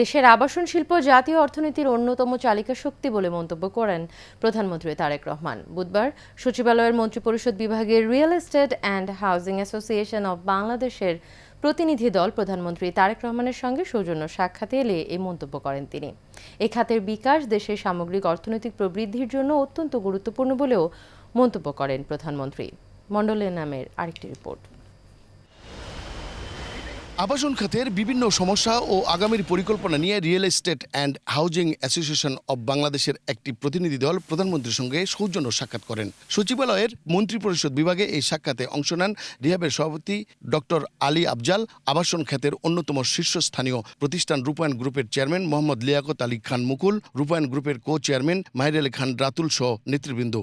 দেশের আবাসন শিল্প জাতীয় অর্থনীতির অন্যতম চালিকা শক্তি বলে মন্তব্য করেন প্রধানমন্ত্রী তারেক রহমান। বুধবার সচিবালয়ের মন্ত্রিপরিষদ বিভাগের real estate and housing association of বাংলাদেশের প্রতিনিধি দল প্রধানমন্ত্রী তারেক রহমানের সঙ্গে সৌজন্য সাক্ষাতে এলে এই মন্তব্য করেন তিনি। এ খাতের বিকাশ দেশের সামগ্রিক অর্থনৈতিক প্রবৃদ্ধির জন্য অত্যন্ত গুরুত্বপূর্ণ বলেও মন্তব্য করেন প্রধানমন্ত্রী। মণ্ডলের নামের আরেকটি রিপোর্ট। আবাসন খাতের বিভিন্ন সমস্যা ও আগামীর পরিকল্পনা নিয়ে real estate and housing association of বাংলাদেশের একটি প্রতিনিধি দল প্রধানমন্ত্রীর সঙ্গে সৌজন্য সাক্ষাৎ করেন। সচিবালয়ের মন্ত্রিপরিষদ বিভাগে এই সাক্ষাতে অংশ নেন রিহাবের সভাপতি ডক্টর আলী আফজাল, আবাসন খাতের অন্যতম শীর্ষস্থানীয় প্রতিষ্ঠান রূপায়ণ গ্রুপের চেয়ারম্যান মোহাম্মদ লিয়াকত আলী খান মুকুল, রূপায়ণ গ্রুপের কো চেয়ারম্যান মাহির আলী খান রাতুল সহ নেতৃবৃন্দ।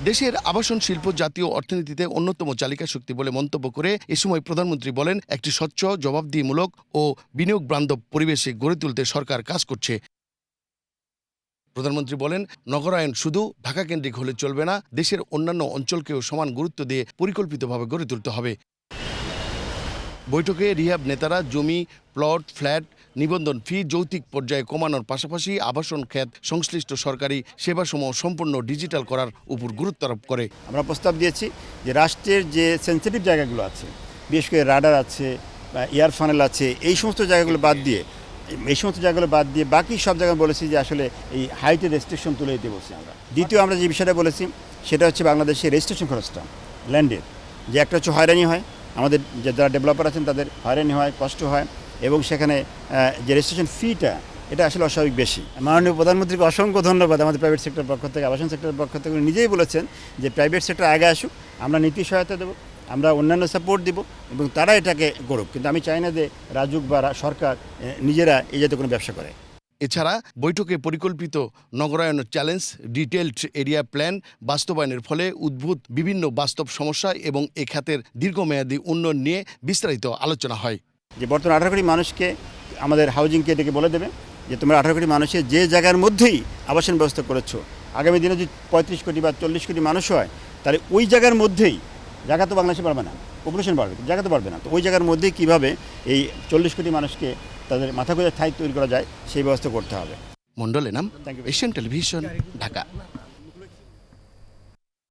দেশের আবাসন শিল্প জাতীয় অর্থনীতিতে অন্যতম চালিকা শক্তি বলে মন্তব্য করে এ সময় প্রধানমন্ত্রী বলেন, একটি স্বচ্ছ, জবাবদিহিমূলক ও বিনিয়োগ বান্ধব পরিবেশে গড়ে তুলতে সরকার কাজ করছে। প্রধানমন্ত্রী বলেন, নগরায়ন শুধু ঢাকা কেন্দ্রিক হলে চলবে না, দেশের অন্যান্য অঞ্চলকেও সমান গুরুত্ব দিয়ে পরিকল্পিতভাবে গড়ে তুলতে হবে। বৈঠকে রিহাব নেতারা জমি, প্লট, ফ্ল্যাট নিবন্ধন ফি যৌক্তিক পর্যায়ে কমানোর পাশাপাশি আবাসন খাত সংশ্লিষ্ট সরকারি সেবাসমূহ সম্পূর্ণ ডিজিটাল করার উপর গুরুত্ব আরোপ করে। আমরা প্রস্তাব দিয়েছি যে রাষ্ট্রের যে সেন্সিটিভ জায়গাগুলো আছে, বিশেষ করে রাডার আছে, এয়ার ফানেল আছে, এই সমস্ত জায়গাগুলো বাদ দিয়ে বাকি সব জায়গায় বলেছি যে আসলে এই হাইটের রেস্ট্রিকশন তুলে দিতে বলছি আমরা। দ্বিতীয় আমরা যে বিষয়টা বলেছি সেটা হচ্ছে বাংলাদেশের রেজিস্ট্রেশন খরচটা ল্যান্ডের, যে একটা হচ্ছে হয়রানি হয়, আমাদের যারা ডেভেলপার আছেন তাদের হয়রানি হয়, কষ্ট হয়, এবং সেখানে যে রেজিস্ট্রেশন ফিটা এটা আসলে অস্বাভাবিক বেশি। মাননীয় প্রধানমন্ত্রীকে অসংখ্য ধন্যবাদ। আমাদের প্রাইভেট সেক্টরের পক্ষ থেকে, আবাসন সেক্টরের পক্ষ থেকে নিজেই বলেছেন যে প্রাইভেট সেক্টর আগে আসুক, আমরা নীতি সহায়তা দেবো, আমরা অন্যান্য সাপোর্ট দিব এবং তারা এটাকে করুক। কিন্তু আমি চাই না যে রাজুক বা সরকার নিজেরা এই জাতীয় কোনো ব্যবসা করে। এছাড়া বৈঠকে পরিকল্পিত নগরায়নের চ্যালেঞ্জ, ডিটেইলড এরিয়া প্ল্যান বাস্তবায়নের ফলে উদ্ভূত বিভিন্ন বাস্তব সমস্যা এবং এ খাতের দীর্ঘমেয়াদী উন্নয়ন নিয়ে বিস্তারিত আলোচনা হয়। যে বর্তমানে 18 কোটি মানুষকে আমাদের হাউজিংকে এটাকে বলে দেবে যে তোমরা 18 কোটি মানুষের যে জায়গার মধ্যেই আবাসন ব্যবস্থা করেছো, আগামী দিনে যদি 35 কোটি বা 40 কোটি মানুষ হয় তাহলে ওই জায়গার মধ্যেই, জায়গা তো বাংলাদেশে পারবে না, পপুলেশন বাড়বে, জায়গা তো পারবে না, তো ওই জায়গার মধ্যেই কীভাবে এই 40 কোটি মানুষকে তাদের মাথা গোঁজার ঠাঁই তৈরি করা যায় সেই ব্যবস্থা করতে হবে। মণ্ডলের নাম, এশিয়ান টেলিভিশন, ঢাকা।